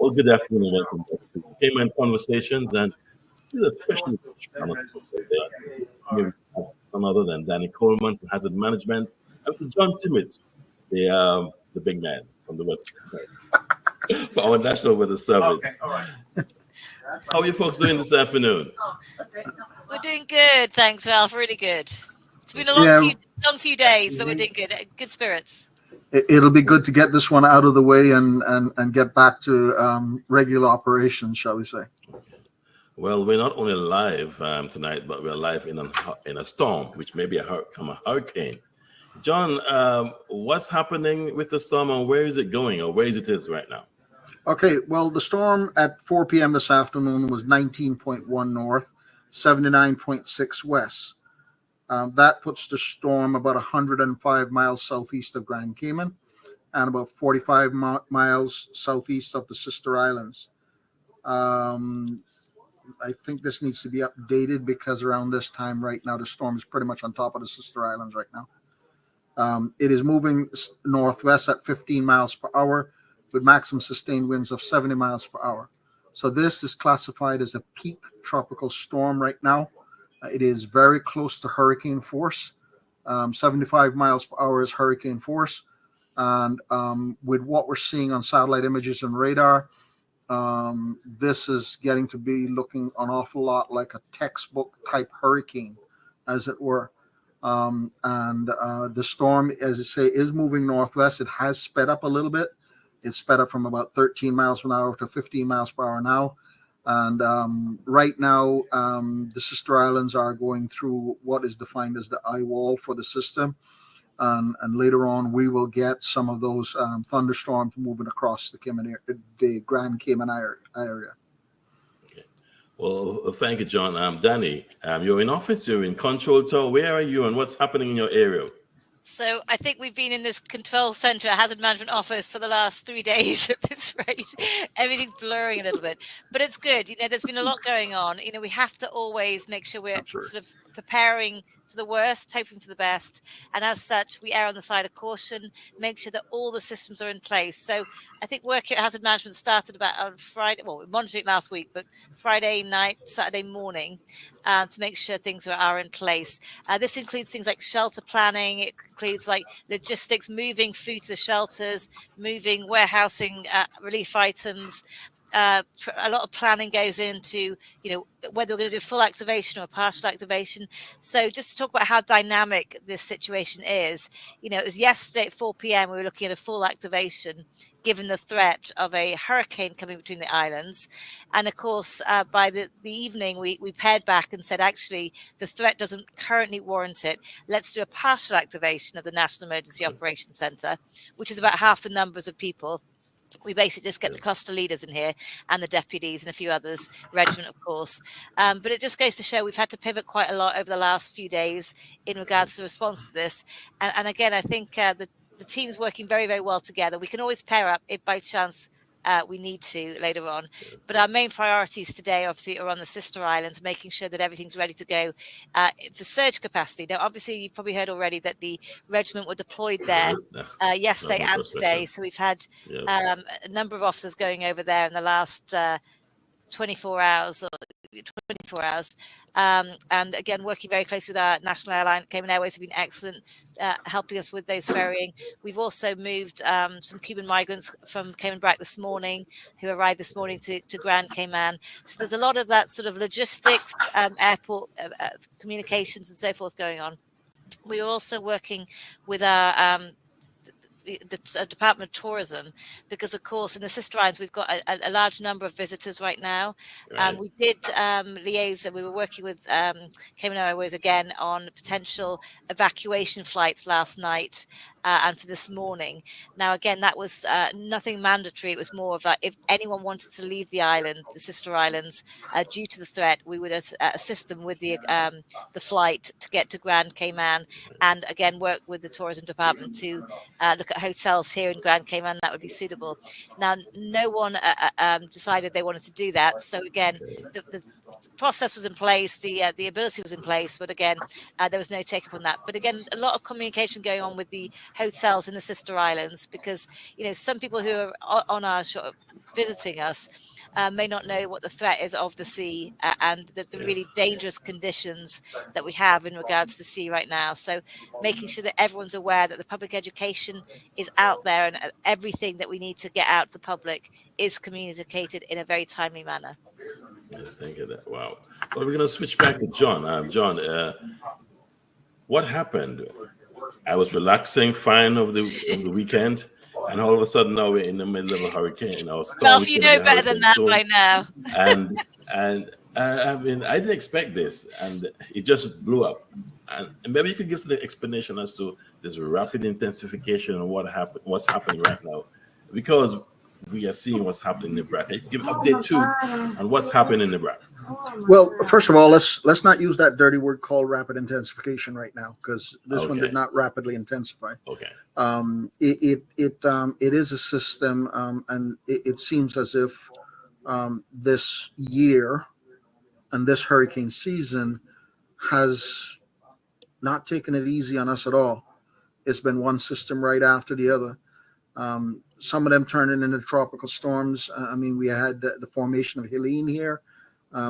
Well, good afternoon and welcome back to Cayman Conversations. And this is a special edition on a special day. Here we have none other than Danny Coleman from Hazard Management and Mr. John Timmons, the big man from the West for our National Weather Service. Okay, all right. How are you folks doing this afternoon? We're doing good, thanks, Ralph. Really good. It's been a long few days, but we're doing good. Good spirits. It'll be good to get this one out of the way and get back to regular operations, shall we say. Well, we're not only live tonight, but we're live in a storm, which may be a hurricane. John, what's happening with the storm and where is it going or where is it right now? Okay, well, the storm at 4 p.m. this afternoon was 19.1 north, 79.6 west. That puts the storm about 105 miles southeast of Grand Cayman and about 45 miles southeast of the Sister Islands. I think this needs to be updated because around this time right now, the storm is pretty much on top of the Sister Islands right now. It is moving northwest at 15 miles per hour with maximum sustained winds of 70 miles per hour. So this is classified as a peak tropical storm right now. It is very close to hurricane force. 75 miles per hour is hurricane force. And with what we're seeing on satellite images and radar, this is getting to be looking an awful lot like a textbook type hurricane, as it were. The storm, as I say, is moving northwest. It has sped up a little bit. It's sped up from about 13 miles per hour to 15 miles per hour now. And right now, the Sister Islands are going through what is defined as the eye wall for the system. And later on, we will get some of those thunderstorms moving across the Grand Cayman area. Okay. Well, thank you, John. Danny, you're in office, you're in control tower. Where are you and what's happening in your area? So I think we've been in this control center at Hazard Management Office for the last 3 days at this rate. Everything's blurring a little bit, but it's good. There's been a lot going on. We have to always make sure we're sort of preparing for the worst, hoping for the best. And as such, we err on the side of caution, make sure that all the systems are in place. So I think work at Hazard Management started about on Friday. Well, we monitored it last week, but Friday night, Saturday morning, to make sure things are in place. This includes things like shelter planning. It includes like logistics, moving food to the shelters, moving warehousing relief items. A lot of planning goes into, whether we're going to do full activation or partial activation. So just to talk about how dynamic this situation is, it was yesterday at 4 p.m. we were looking at a full activation, given the threat of a hurricane coming between the islands. And of course, by the evening, we paired back and said, actually, the threat doesn't currently warrant it. Let's do a partial activation of the National Emergency Operations Centre, which is about half the numbers of people. We basically just get the cluster leaders in here and the deputies and a few others, regiment, of course. But it just goes to show we've had to pivot quite a lot over the last few days in regards to the response to this. And again, I think the team's working very, very well together. We can always pair up if by chance we need to later on. But our main priorities today, obviously, are on the Sister Islands, making sure that everything's ready to go for surge capacity. Now, obviously, you've probably heard already that the regiment were deployed there yesterday and today. So we've had a number of officers going over there in the last 24 hours. And again, working very closely with our national airline, Cayman Airways have been excellent, helping us with those ferrying. We've also moved some Cuban migrants from Cayman Brac this morning, who arrived this morning to Grand Cayman. So there's a lot of that sort of logistics, airport communications and so forth going on. We are also working with our the Department of Tourism, because of course in the Sister Islands we've got a large number of visitors right now. We did liaise, and we were working with Cayman Airways again on potential evacuation flights last night and for this morning. Now again, that was nothing mandatory. It was more of if anyone wanted to leave the island, the Sister Islands, due to the threat, we would assist them with the flight to get to Grand Cayman, and again work with the tourism department to look at hotels here in Grand Cayman that would be suitable. Now, no one decided they wanted to do that. So again, the process was in place, the ability was in place, but again, there was no take up on that. But again, a lot of communication going on with the hotels in the sister islands, because some people who are on our shore visiting us may not know what the threat is of the sea, and the really dangerous conditions that we have in regards to sea right now. So making sure that everyone's aware that the public education is out there, and everything that we need to get out to the public is communicated in a very timely manner. Yes, thank you. Wow. Well, we're going to switch back to John. John, what happened? I was relaxing fine over the weekend, and all of a sudden now we're in the middle of a hurricane, or storm. Ralph, We you could know have a better than hurricane that soon, by now. and I mean, I didn't expect this, and it just blew up. And maybe you could give us the explanation as to this rapid intensification and what's happening right now, because we are seeing what's happening in Nebraska. Give an update too on what's happening in Nebraska. Well, first of all, let's not use that dirty word called rapid intensification right now, because this one did not rapidly intensify. Okay. It is a system, and it seems as if this year and this hurricane season has not taken it easy on us at all. It's been one system right after the other. Some of them turning into tropical storms. I mean, we had the formation of Helene here,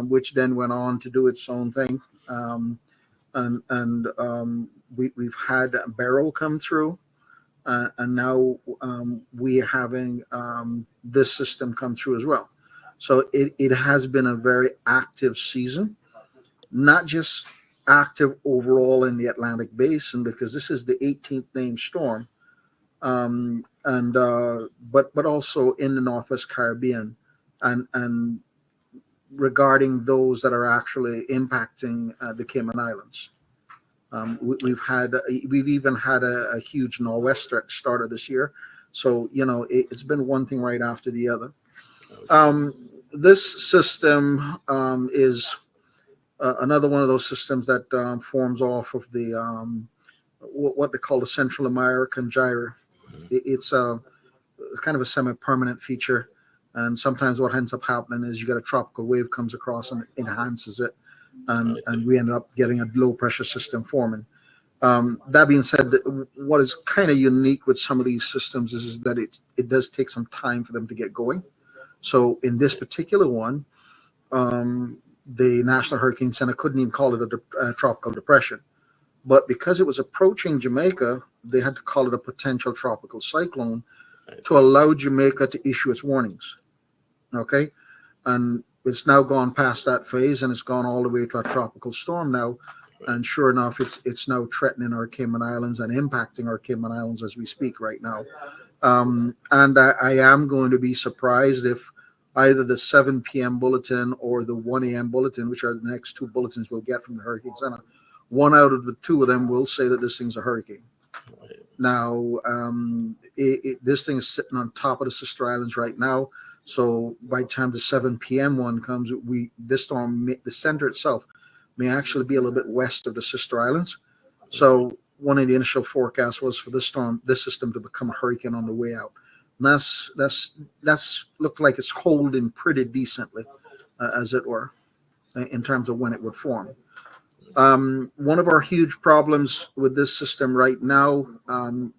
which then went on to do its own thing. We've had Beryl come through, and now we are having this system come through as well. So it has been a very active season, not just active overall in the Atlantic Basin, because this is the 18th named storm, but also in the Northwest Caribbean, and regarding those that are actually impacting the Cayman Islands. We've even had a huge nor'wester at the start of this year. So, it's been one thing right after the other. This system is another one of those systems that forms off of the what they call the Central American gyre. It's kind of a semi-permanent feature, and sometimes what ends up happening is you get a tropical wave comes across and enhances it, and we end up getting a low pressure system forming. That being said, what is kind of unique with some of these systems is that it does take some time for them to get going. So in this particular one, the National Hurricane Center couldn't even call it a tropical depression. But because it was approaching Jamaica, they had to call it a potential tropical cyclone to allow Jamaica to issue its warnings. Okay? And it's now gone past that phase, and it's gone all the way to a tropical storm now. And sure enough, it's now threatening our Cayman Islands and impacting our Cayman Islands as we speak right now. And I am going to be surprised if either the 7 p.m. bulletin or the 1 a.m. bulletin, which are the next two bulletins we'll get from the Hurricane Center, one out of the two of them will say that this thing's a hurricane. Now, this thing is sitting on top of the Sister Islands right now. So by the time the 7 p.m. one comes, this storm, the center itself, may actually be a little bit west of the Sister Islands. So one of the initial forecasts was for this system to become a hurricane on the way out. And that's looked like it's holding pretty decently, as it were, in terms of when it would form. One of our huge problems with this system right now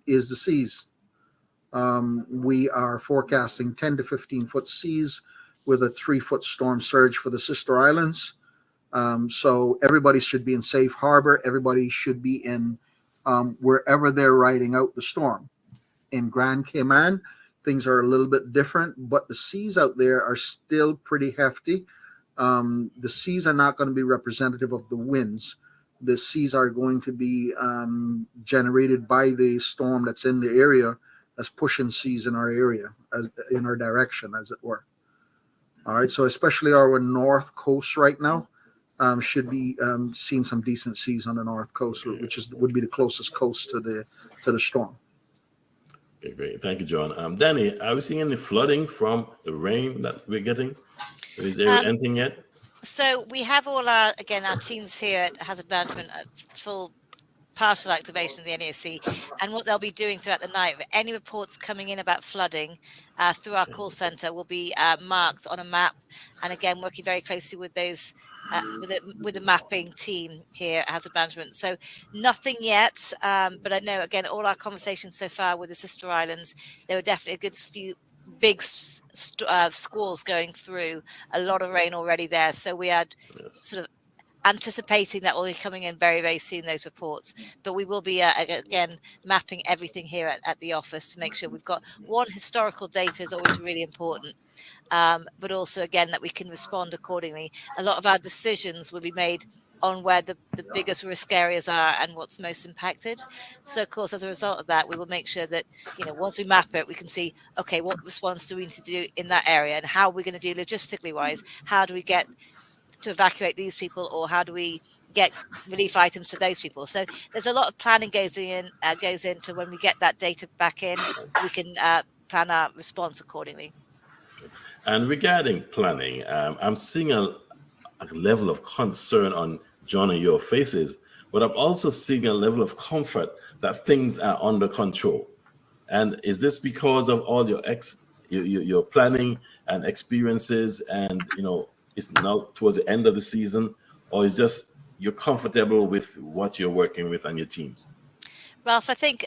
is the seas. We are forecasting 10 to 15 foot seas with a 3-foot storm surge for the Sister Islands. So everybody should be in safe harbor. Everybody should be in wherever they're riding out the storm. In Grand Cayman, things are a little bit different, but the seas out there are still pretty hefty. The seas are not going to be representative of the winds. The seas are going to be generated by the storm that's in the area, that's pushing seas in our area, in our direction, as it were. All right, so especially our north coast right now should be seeing some decent seas on the north coast, which would be the closest coast to the storm. Okay, great. Thank you, John. Danny, are we seeing any flooding from the rain that we're getting? Is there anything yet? So we have all our teams here at Hazard Management at full partial activation of the NESC. And what they'll be doing throughout the night, any reports coming in about flooding through our call center will be marked on a map. And again, working very closely with those with the mapping team here at Hazard Management. So nothing yet, but I know, again, all our conversations so far with the sister islands, there were definitely a good few big squalls going through, a lot of rain already there. So we had sort of anticipating that will be coming in very, very soon, those reports. But we will be, again, mapping everything here at the office to make sure we've got historical data is always really important. But also, again, that we can respond accordingly. A lot of our decisions will be made on where the biggest risk areas are and what's most impacted. So, of course, as a result of that, we will make sure that, once we map it, we can see, okay, what response do we need to do in that area, and how are we going to do logistically wise? How do we get to evacuate these people, or how do we get relief items to those people? So there's a lot of planning goes into when we get that data back in, we can plan our response accordingly. And regarding planning, I'm seeing a level of concern on John and your faces, but I'm also seeing a level of comfort that things are under control. And is this because of all your planning and experiences, and it's now towards the end of the season, or is just you're comfortable with what you're working with and your teams? Ralph, I think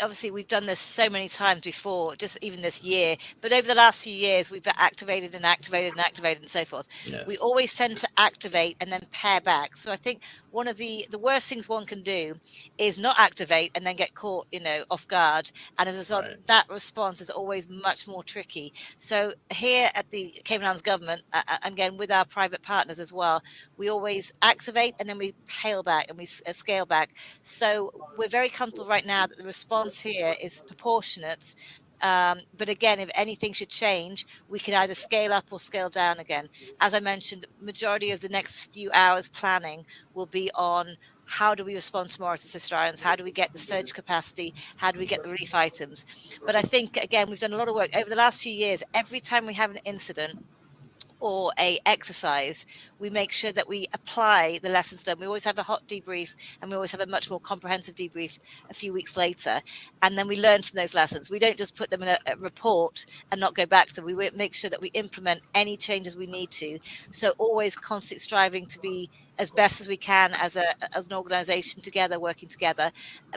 obviously we've done this so many times before, just even this year, but over the last few years we've activated and so forth. Yes. We always tend to activate and then pare back. So I think one of the worst things one can do is not activate and then get caught off guard, and as a result, that response is always much more tricky. So here at the Cayman Islands government, again with our private partners as well, we always activate and then we scale back and we scale back. So we're very comfortable right now that the response here is proportionate. But again, if anything should change, we can either scale up or scale down again. As I mentioned, majority of the next few hours planning will be on how do we respond tomorrow to sister islands? How do we get the surge capacity? How do we get the relief items? But I think, again, we've done a lot of work over the last few years. Every time we have an incident or a exercise, we make sure that we apply the lessons learned. We always have a hot debrief, and we always have a much more comprehensive debrief a few weeks later, and then we learn from those lessons. We don't just put them in a report and not go back to them. We make sure that we implement any changes we need to. So always constantly striving to be as best as we can as an organization together, working together.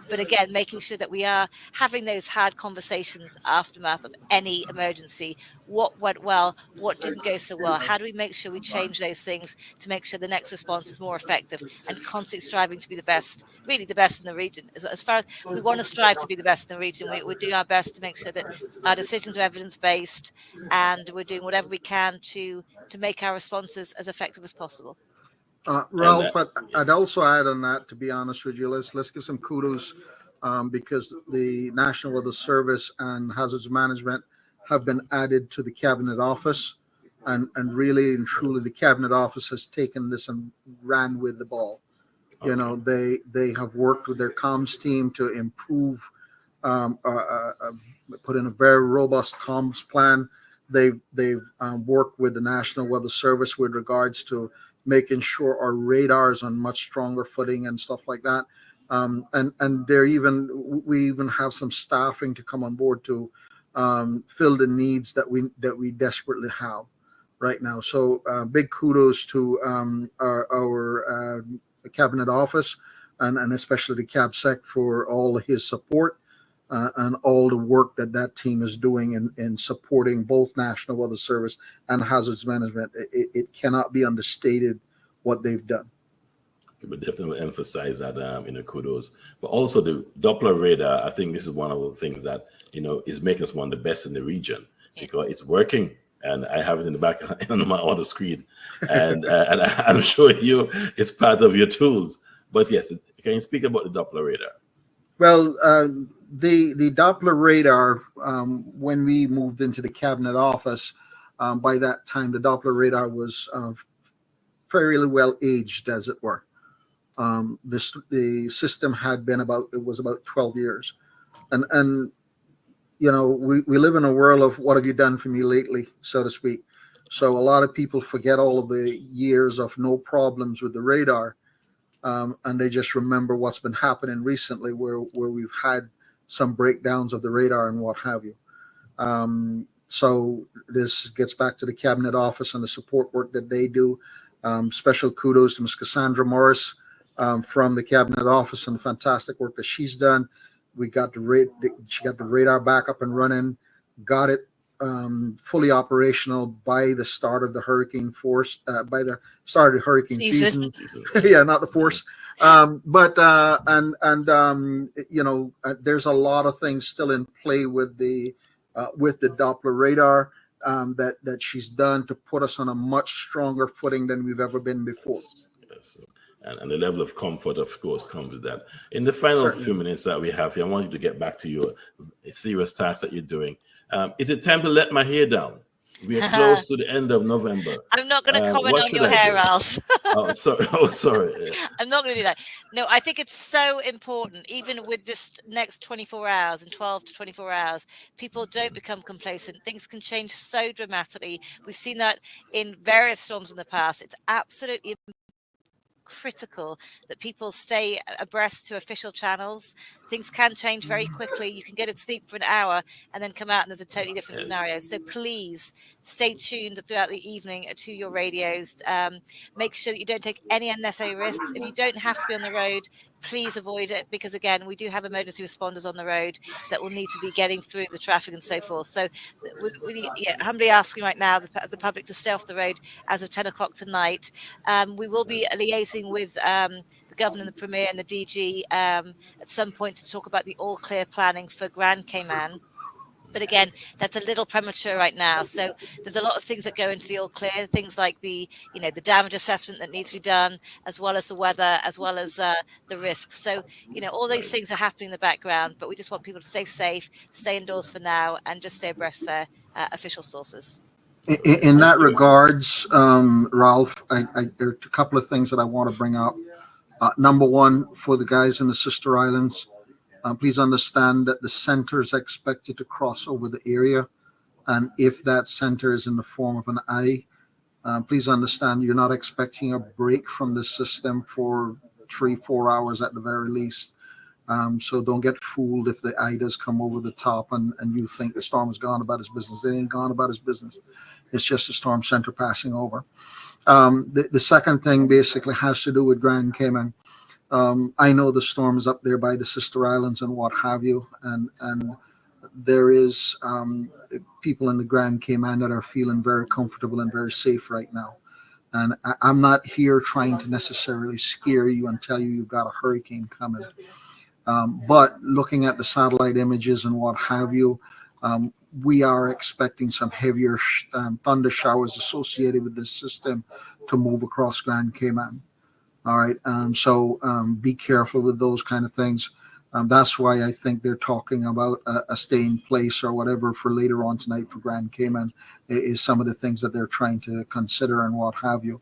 But again, making sure that we are having those hard conversations aftermath of any emergency. What went well? What didn't go so well? How do we make sure we change those things to make sure the next response is more effective, and constantly striving to be the best, really the best in the region. As far as we want to strive to be the best in the region, we're doing our best to make sure that our decisions are evidence-based, and we're doing whatever we can to make our responses as effective as possible. Ralph, I'd also add on that, to be honest with you, let's give some kudos because the National Weather Service and Hazards Management have been added to the Cabinet Office, and really and truly the Cabinet Office has taken this and ran with the ball. Okay. They have worked with their comms team to improve, put in a very robust comms plan. They've worked with the National Weather Service with regards to making sure our radars on much stronger footing and stuff like that. And we even have some staffing to come on board to fill the needs that we desperately have right now. So big kudos to our Cabinet Office and especially the CabSec for all of his support and all the work that team is doing in supporting both National Weather Service and Hazards Management. It cannot be understated what they've done. But definitely emphasize that, kudos. But also the Doppler radar, I think this is one of the things that, is making us one of the best in the region, because it's working. And I have it in the back on my other screen. And I'm showing you it's part of your tools. But yes, can you speak about the Doppler radar? Well, the Doppler radar, when we moved into the Cabinet Office, by that time, the Doppler radar was fairly well aged, as it were. The system had been about 12 years. And we live in a world of what have you done for me lately, so to speak. So a lot of people forget all of the years of no problems with the radar. and they just remember what's been happening recently, where we've had some breakdowns of the radar and what have you. So this gets back to the Cabinet Office and the support work that they do. Special kudos to Ms. Cassandra Morris from the Cabinet Office and the fantastic work that she's done. She got the radar back up and running, got it fully operational by the start of the hurricane force, by the start of the hurricane season. Yeah, not the force. There's a lot of things still in play with the Doppler radar that she's done to put us on a much stronger footing than we've ever been before. Yes. And the level of comfort, of course, comes with that. In the final few minutes that we have here, I want you to get back to your serious task that you're doing. Is it time to let my hair down? We are close to the end of November. I'm not going to comment on your hair, Ralph. Sorry. I'm not going to do that. No, I think it's so important, even with this next 24 hours and 12 to 24 hours, people don't become complacent. Things can change so dramatically. We've seen that in various storms in the past. It's absolutely critical that people stay abreast to official channels. Things can change very quickly. You can go to sleep for an hour and then come out and there's a totally different scenario. So please stay tuned throughout the evening to your radios. Make sure that you don't take any unnecessary risks. If you don't have to be on the road, please avoid it, because again, we do have emergency responders on the road that will need to be getting through the traffic and so forth. So we humbly asking right now the public to stay off the road as of 10 o'clock tonight. We will be liaising with the Governor, the Premier and the DG at some point to talk about the all clear planning for Grand Cayman. But again, that's a little premature right now. So there's a lot of things that go into the all clear, things like the damage assessment that needs to be done, as well as the weather, as well as the risks. So, all those things are happening in the background, but we just want people to stay safe, stay indoors for now, and just stay abreast their official sources. In that regards, Ralph, there are a couple of things that I want to bring up. Number one, for the guys in the sister islands, please understand that the center is expected to cross over the area. And if that center is in the form of an eye, please understand you're not expecting a break from the system for 3-4 hours at the very least. So don't get fooled if the eye does come over the top and you think the storm has gone about its business. It ain't gone about its business. It's just a storm center passing over. The second thing basically has to do with Grand Cayman. I know the storm is up there by the sister islands and what have you, and there is people in the Grand Cayman that are feeling very comfortable and very safe right now. And I'm not here trying to necessarily scare you and tell you you've got a hurricane coming. But looking at the satellite images and what have you, we are expecting some heavier thunder showers associated with this system to move across Grand Cayman. All right. So be careful with those kind of things. That's why I think they're talking about a stay in place or whatever for later on tonight for Grand Cayman is some of the things that they're trying to consider and what have you.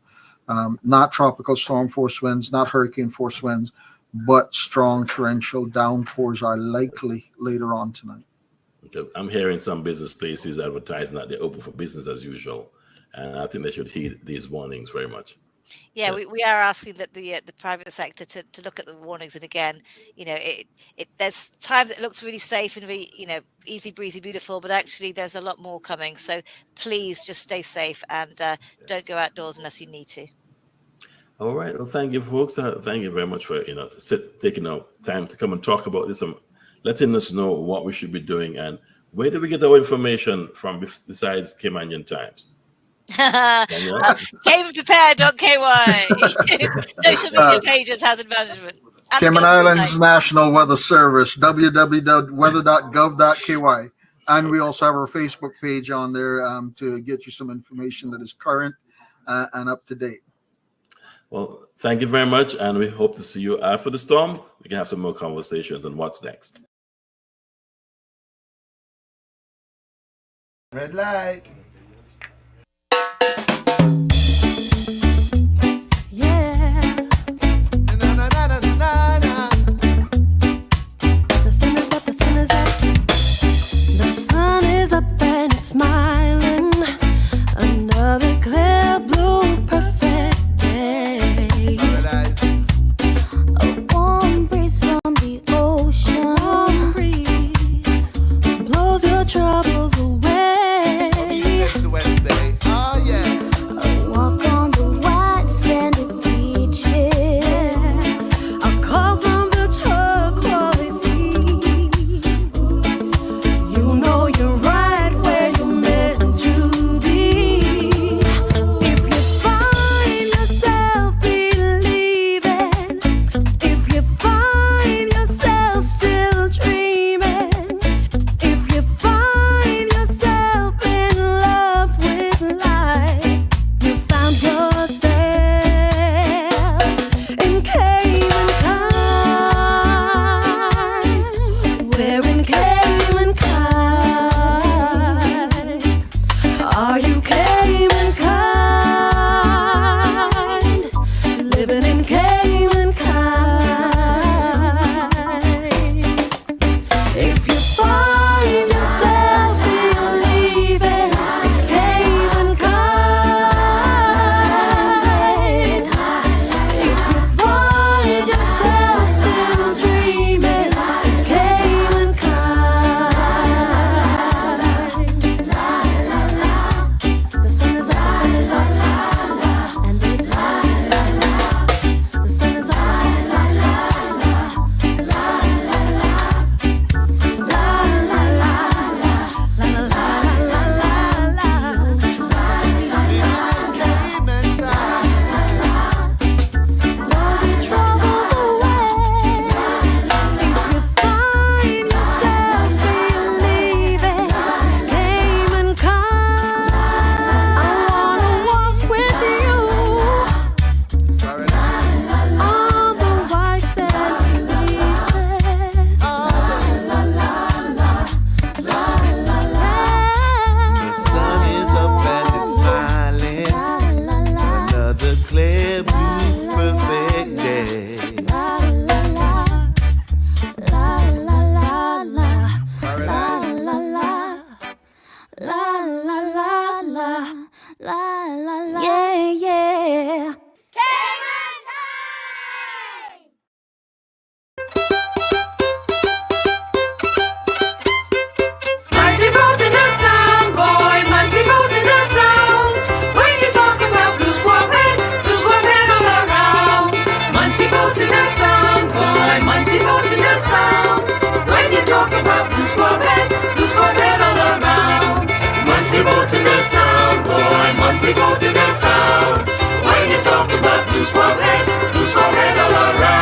Not tropical storm force winds, not hurricane force winds, but strong torrential downpours are likely later on tonight. Okay. I'm hearing some business places advertising that they're open for business as usual. And I think they should heed these warnings very much. Yeah, we are asking that the private sector to look at the warnings. And again, there's times it looks really safe and really, easy breezy, beautiful, but actually there's a lot more coming. So please just stay safe and don't go outdoors unless you need to. All right. Well, thank you, folks. Thank you very much for taking out time to come and talk about this and letting us know what we should be doing and where do we get our information from besides Caymanian Times. CaymanPrepared.ky. Social media pages, hazard management. Cayman Islands National Weather Service, www.weather.gov.ky. And we also have our Facebook page on there to get you some information that is current and up to date. Well, thank you very much. And we hope to see you after the storm. We can have some more conversations on what's next. Red light. Smiling, another clear blue perfect day. Yeah, yeah. Muncie boat in the sound, boy, Muncie boat in the sound. When you talk about Blue Swab head all around. Muncie boat in the sound, boy, Muncie boat in the sound. When you talk about Blue Swab head all around. Muncie boat in the sound, boy, Muncie boat in the sound. When you talk about Blue Swab head all around.